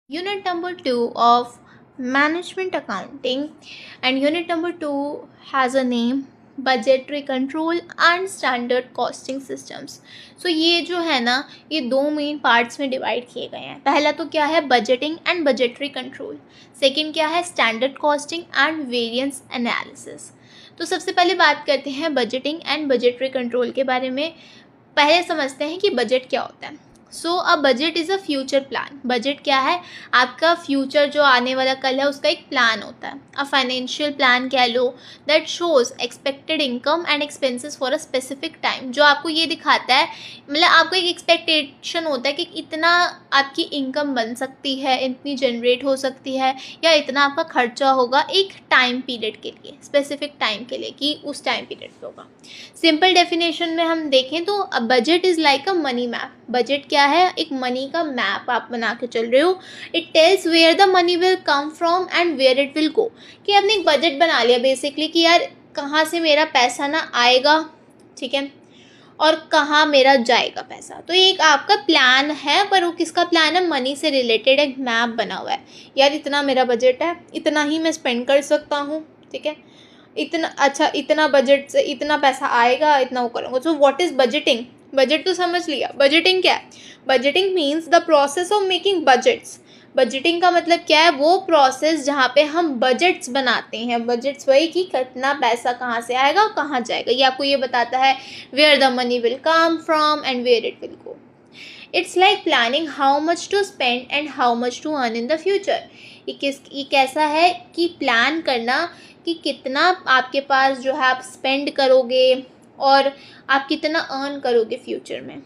Unit number 2 of management accounting, and unit number 2 has a name budgetary control and standard costing systems. So ये जो है ना, ये दो मेन पार्ट्स में डिवाइड किए गए हैं. पहला तो क्या है budgeting and budgetary control, second क्या है standard costing and variance analysis. तो सबसे पहले बात करते हैं बजटिंग एंड बजटरी कंट्रोल के बारे में. पहले समझते हैं कि बजट क्या होता है. So a budget is a future plan. Budget क्या है? आपका फ्यूचर जो आने वाला कल है उसका एक प्लान होता है. अ फाइनेंशियल प्लान कह लो that shows expected income and expenses for a specific time. जो आपको ये दिखाता है, मतलब आपको एक एक्सपेक्टेशन होता है कि इतना आपकी इनकम बन सकती है, इतनी जनरेट हो सकती है, या इतना आपका खर्चा होगा एक टाइम पीरियड के लिए, स्पेसिफिक टाइम के लिए, कि उस टाइम पीरियड पे होगा. सिंपल डेफिनेशन में हम देखें तो अ budget is like a money map. Budget क्या है? एक मनी का मैप आप बना के चल रहे हो. It tells where the money will come from and where it will go. कि आपने एक बजट बना लिया बेसिकली कि यार कहाँ से मेरा पैसा ना आएगा, ठीक है, और कहाँ मेरा जाएगा पैसा. तो ये एक आपका प्लान है, पर वो किसका प्लान है? मनी से रिलेटेड एक मैप बना हुआ है. यार इतना मेरा बजट है, इतना ही मैं स्पेंड कर सकता हूँ, ठीक है, इतना अच्छा, इतना बजट से इतना पैसा आएगा, इतना वो करूँगा. So what is budgeting? Budget तो समझ लिया. बजटिंग क्या है? Budgeting means the process of making budgets. Budgeting का मतलब क्या है? वो प्रोसेस जहाँ पे हम बजट्स बनाते हैं. बजट्स वही कि कितना पैसा कहाँ से आएगा और कहाँ जाएगा. ये आपको ये बताता है where the money will come from and where it will go. It's like planning how much to spend and how much to earn in the future. ये कैसा है कि प्लान करना कि कितना आपके पास जो है आप स्पेंड करोगे और आप कितना अर्न करोगे फ्यूचर में.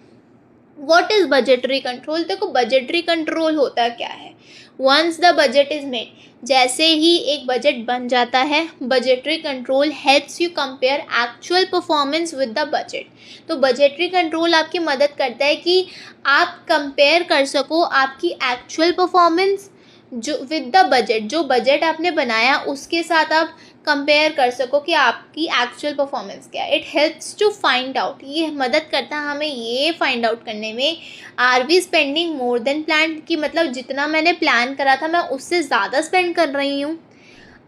What is budgetary control? देखो बजटरी कंट्रोल होता क्या है. Once the budget is made, जैसे ही एक बजट बन जाता है, budgetary control helps you compare actual performance with the budget. तो बजटरी कंट्रोल आपकी मदद करता है कि आप कंपेयर कर सको आपकी एक्चुअल परफॉर्मेंस जो विद द बजट, जो बजट आपने बनाया उसके साथ आप कंपेयर कर सको कि आपकी एक्चुअल परफॉर्मेंस क्या है. It helps to find out, ये मदद करता है हमें ये फाइंड आउट करने में, are we spending more than plan, कि मतलब जितना मैंने प्लान करा था मैं उससे ज़्यादा स्पेंड कर रही हूँ.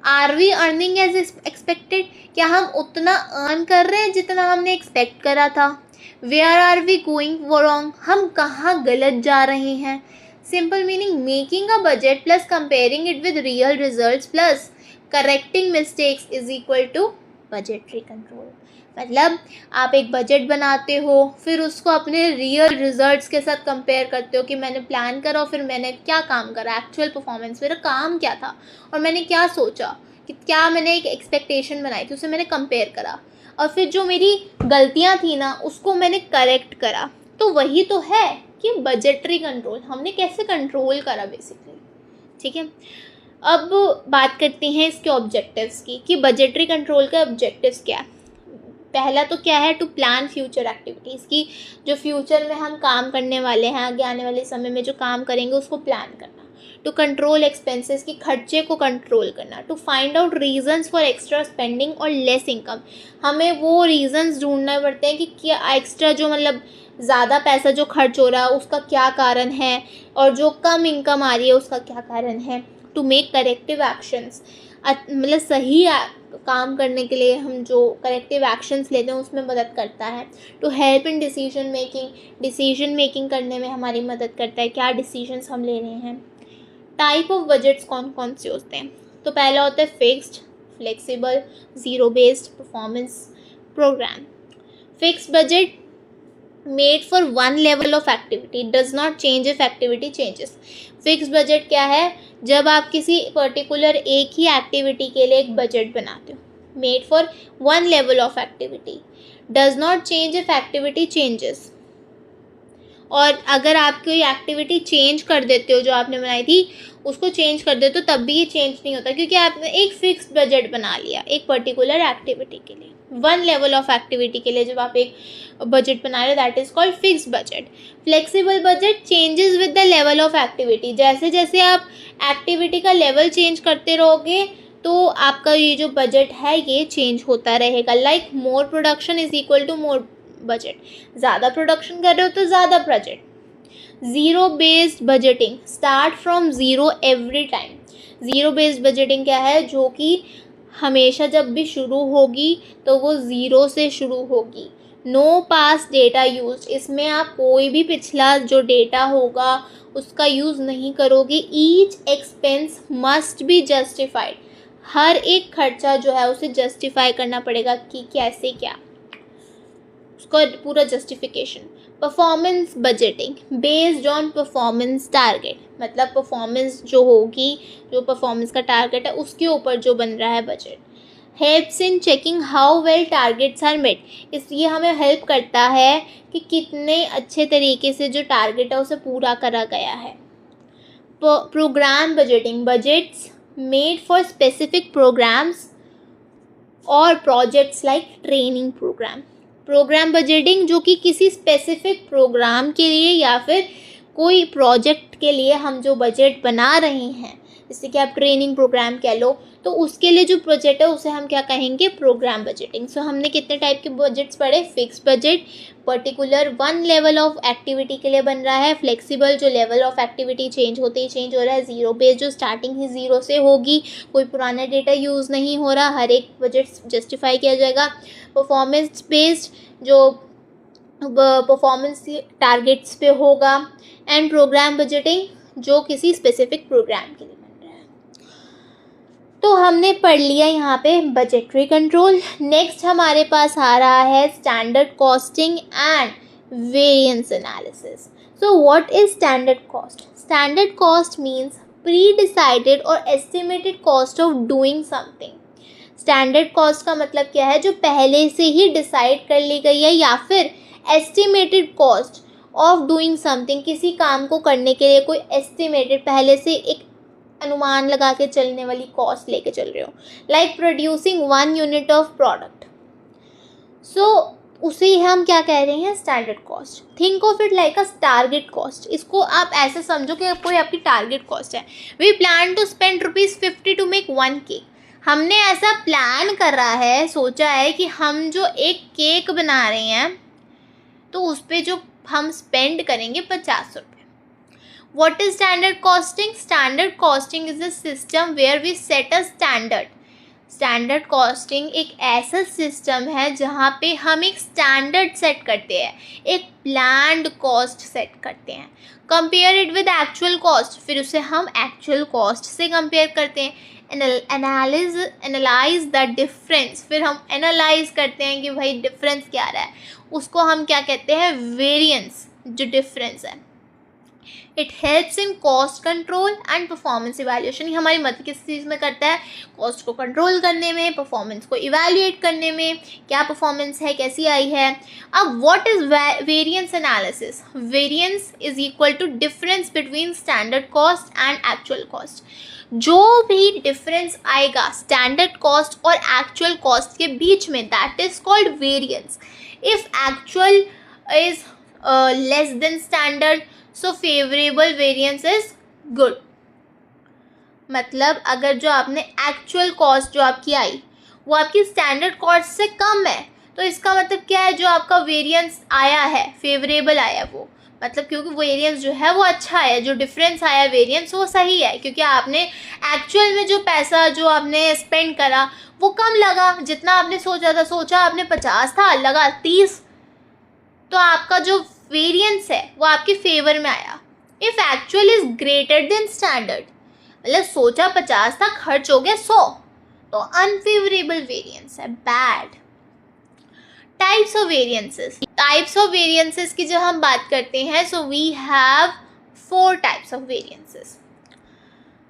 Are we earning as expected, क्या हम उतना अर्न कर रहे हैं जितना हमने एक्सपेक्ट करा था. Where are we going wrong, हम कहाँ गलत जा रहे हैं. Simple meaning making a budget plus comparing it with real results plus correcting mistakes is equal to budgetary control. मतलब आप एक बजट बनाते हो, फिर उसको अपने रियल रिजल्ट्स के साथ कंपेयर करते हो कि मैंने प्लान करा और फिर मैंने क्या काम करा, एक्चुअल परफॉर्मेंस मेरा काम क्या था और मैंने क्या सोचा, कि क्या मैंने एक एक्सपेक्टेशन बनाई थी, उसे मैंने कंपेयर करा और फिर जो मेरी गलतियाँ थी ना उसको मैंने करेक्ट करा. तो वही तो है कि बजटरी कंट्रोल हमने कैसे कंट्रोल करा बेसिकली, ठीक है. अब बात करते हैं इसके ऑब्जेक्टिव्स की, कि बजटरी कंट्रोल के ऑब्जेक्टिव्स क्या है. पहला तो क्या है? टू प्लान फ्यूचर एक्टिविटीज़, की जो फ्यूचर में हम काम करने वाले हैं, आगे आने वाले समय में जो काम करेंगे उसको प्लान करना. टू कंट्रोल एक्सपेंसेस, की खर्चे को कंट्रोल करना. To find out reasons for extra spending और लेस इनकम, हमें वो रीजंस ढूंढने पड़ते हैं कि क्या एक्स्ट्रा जो मतलब ज़्यादा पैसा जो खर्च हो रहा है उसका क्या कारण है, और जो कम इनकम आ रही है उसका क्या कारण है. टू मेक करेक्टिव एक्शंस, मतलब सही काम करने के लिए हम जो करेक्टिव एक्शंस लेते हैं उसमें मदद करता है. To help in decision making, decision making करने में हमारी मदद करता है, क्या डिसीजंस हम ले रहे हैं. टाइप ऑफ बजट्स कौन कौन से होते हैं? तो पहला होता है fixed, flexible, zero based, performance program. Fixed budget made for one level of activity, does not change if activity changes. Fix budget क्या है? जब आप किसी पर्टिकुलर एक ही एक्टिविटी के लिए एक बजट बनाते हो. Made for one level of activity, does not change if activity changes. और अगर आप कोई एक्टिविटी चेंज कर देते हो जो आपने बनाई थी उसको चेंज कर देते हो तब भी ये चेंज नहीं होता, क्योंकि आपने एक फिक्स्ड बजट बना लिया एक पर्टिकुलर एक्टिविटी के लिए, वन लेवल ऑफ एक्टिविटी के लिए. जब आप एक बजट बना रहे हो that is called fixed budget. Flexible budget changes with the level of activity, जैसे जैसे आप एक्टिविटी का लेवल चेंज करते रहोगे तो आपका ये जो बजट है ये चेंज होता रहेगा. Like more production is equal to more budget, ज़्यादा प्रोडक्शन कर रहे हो तो ज़्यादा budget. Zero based budgeting, start from zero every time. Zero based budgeting क्या है, जो कि हमेशा जब भी शुरू होगी तो वो ज़ीरो से शुरू होगी। नो पास डेटा यूज, इसमें आप कोई भी पिछला जो डेटा होगा उसका यूज़ नहीं करोगे। Each expense must be justified, हर एक खर्चा जो है उसे जस्टिफाई करना पड़ेगा कि कैसे क्या, उसका पूरा justification. Performance budgeting based on performance target, मतलब परफॉर्मेंस जो होगी, जो परफॉर्मेंस का टारगेट है उसके ऊपर जो बन रहा है budget. Helps in checking how well targets are met, इसलिए हमें हेल्प करता है कि कितने अच्छे तरीके से जो टारगेट है उसे पूरा करा गया है। Program budgeting, budgets made for specific programs और projects like training program. Program budgeting जो कि किसी स्पेसिफिक प्रोग्राम के लिए या फिर कोई प्रोजेक्ट के लिए हम जो बजट बना रहे हैं, जैसे कि आप ट्रेनिंग प्रोग्राम कह लो, तो उसके लिए जो प्रोजेक्ट है उसे हम क्या कहेंगे, प्रोग्राम बजटिंग। सो हमने कितने टाइप के बजट्स पढ़े, fix budget particular one level of activity के लिए बन रहा है, फ्लेक्सिबल जो लेवल ऑफ एक्टिविटी चेंज होते ही चेंज हो रहा है, ज़ीरो बेस्ड जो स्टार्टिंग ही ज़ीरो से होगी, कोई पुराना डेटा यूज़ नहीं हो रहा, हर एक बजट जस्टिफाई किया जाएगा। परफॉर्मेंस बेस्ड जो परफॉर्मेंस टारगेट्स पे होगा, एंड प्रोग्राम बजटिंग जो किसी स्पेसिफिक प्रोग्राम के लिए बन रहा है। तो हमने पढ़ लिया यहाँ पे बजटरी कंट्रोल। नेक्स्ट हमारे पास आ रहा है standard costing and variance analysis. So what is standard cost? Standard cost means pre decided और estimated cost of doing something. Standard cost का मतलब क्या है, जो पहले से ही डिसाइड कर ली गई है, या फिर estimated cost of doing something, किसी काम को करने के लिए कोई एस्टिमेटेड पहले से एक अनुमान लगा के चलने वाली कॉस्ट लेके चल रहे हो, like producing 1 unit of product. So उसे हम क्या कह रहे हैं, standard cost. Think of it like a target cost, इसको आप ऐसे समझो कि कोई आपकी टारगेट कॉस्ट है। We plan to spend ₹50 to make 1 cake. हमने ऐसा प्लान कर रहा है, सोचा है कि हम जो एक केक बना रहे हैं तो उस पर जो हम स्पेंड करेंगे 50 रुपये। What is standard costing? Standard costing is a system where we set a standard. Standard costing एक ऐसा सिस्टम है जहाँ पे हम एक स्टैंडर्ड सेट करते हैं, एक प्लान्ड कॉस्ट सेट करते हैं। Compare it with actual cost, फिर उसे हम एक्चुअल कॉस्ट से कंपेयर करते हैं। एनालाइज द डिफरेंस, फिर हम एनालाइज करते हैं कि भाई डिफरेंस क्या रहा है, उसको हम क्या कहते हैं, वेरिएंस, जो डिफरेंस है। It helps in cost control and performance evaluation, ये हमारी मदद किस चीज़ में करता है, कॉस्ट को कंट्रोल करने में, परफॉर्मेंस को इवैल्यूएट करने में, क्या परफॉर्मेंस है, कैसी आई है। अब what is variance analysis? Variance is equal to difference between standard cost and actual cost. जो भी डिफरेंस आएगा स्टैंडर्ड कॉस्ट और एक्चुअल कॉस्ट के बीच में, that is called variance. If actual is less than standard, so favourable variance is good. मतलब अगर जो आपने एक्चुअल कॉस्ट जो आपकी आई वो आपकी स्टैंडर्ड कॉस्ट से कम है, तो इसका मतलब क्या है, जो आपका वेरिएंस आया है फेवरेबल आया, वो मतलब क्योंकि वेरिएंस जो है वो अच्छा है, जो डिफरेंस आया वेरिएंस वो सही है, क्योंकि आपने एक्चुअल में जो पैसा जो आपने स्पेंड करा वो कम लगा, जितना आपने सोचा आपने 50 था, लगा 30, तो आपका जो वेरिएंस है वो आपके फेवर में आया। If actual is greater than standard, मतलब सोचा 50 था, खर्च हो गया 100, तो अनफेवरेबल वेरिएंस है, bad. Types of variances, types of variances की जब हम बात करते हैं, so we have 4 types of variances.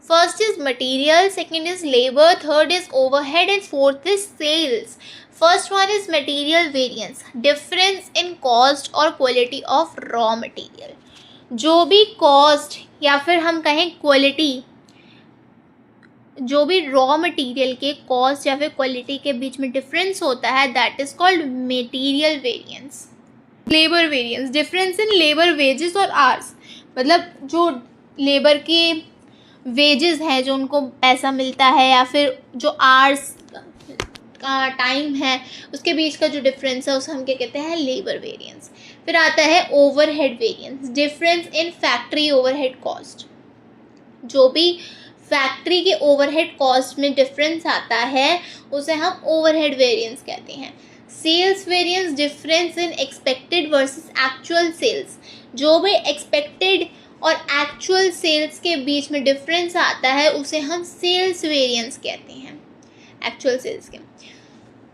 First is material, second is labour, third is overhead and fourth is sales. First one is material variance, difference in cost और quality of raw material. जो भी cost या फिर हम कहें quality, जो भी raw material के कॉस्ट या फिर क्वालिटी के बीच में डिफरेंस होता है, that is called material variance. Labour variance, difference in labour wages और आवर्स, मतलब जो लेबर के वेजेस हैं, जो उनको पैसा मिलता है, या फिर जो आवर्स का टाइम है उसके बीच का जो डिफरेंस है उसे हम क्या कहते हैं, लेबर वेरिएंस। फिर आता है overhead variance, difference in factory overhead cost. जो भी फैक्ट्री के ओवरहेड कॉस्ट में डिफरेंस आता है उसे हम ओवरहेड वेरिएंस कहते हैं। Sales variance, difference in expected versus actual sales. जो भी एक्सपेक्टेड और एक्चुअल सेल्स के बीच में डिफरेंस आता है उसे हम सेल्स वेरिएंस कहते हैं, एक्चुअल सेल्स के।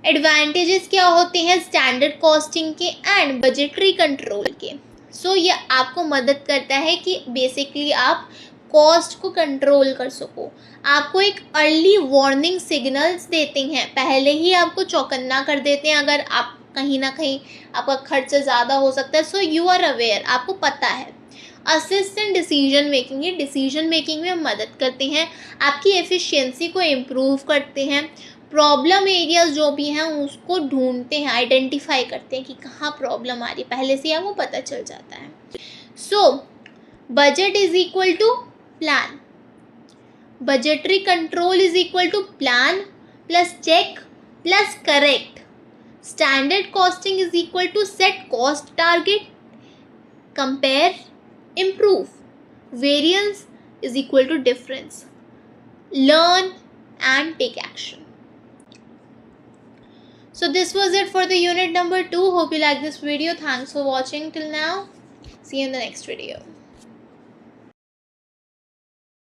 एडवांटेजेस क्या होते हैं स्टैंडर्ड कॉस्टिंग के एंड बजटरी कंट्रोल के। सो ये आपको मदद करता है कि बेसिकली आप कॉस्ट को कंट्रोल कर सको। आपको एक अर्ली वार्निंग सिग्नल्स देते हैं, पहले ही आपको चौकन्ना कर देते हैं अगर आप कहीं ना कहीं आपका खर्च ज़्यादा हो सकता है। सो यू आर अवेयर, आपको पता है। असिस्टेंट डिसीजन मेकिंग, ये डिसीजन मेकिंग में मदद करते हैं, आपकी एफिशिएंसी को इम्प्रूव करते हैं। प्रॉब्लम एरियाज जो भी हैं उसको ढूंढते हैं, आइडेंटिफाई करते हैं कि कहाँ प्रॉब्लम आ रही है, पहले से आपको पता चल जाता है। So budget is equal to plan, budgetary control is equal to plan plus check plus correct, standard costing is equal to set cost target, compare, improve, variance is equal to difference, learn and take action. So this was it for the unit number 2. Hope you like this video. Thanks for watching till now. See you in the next video.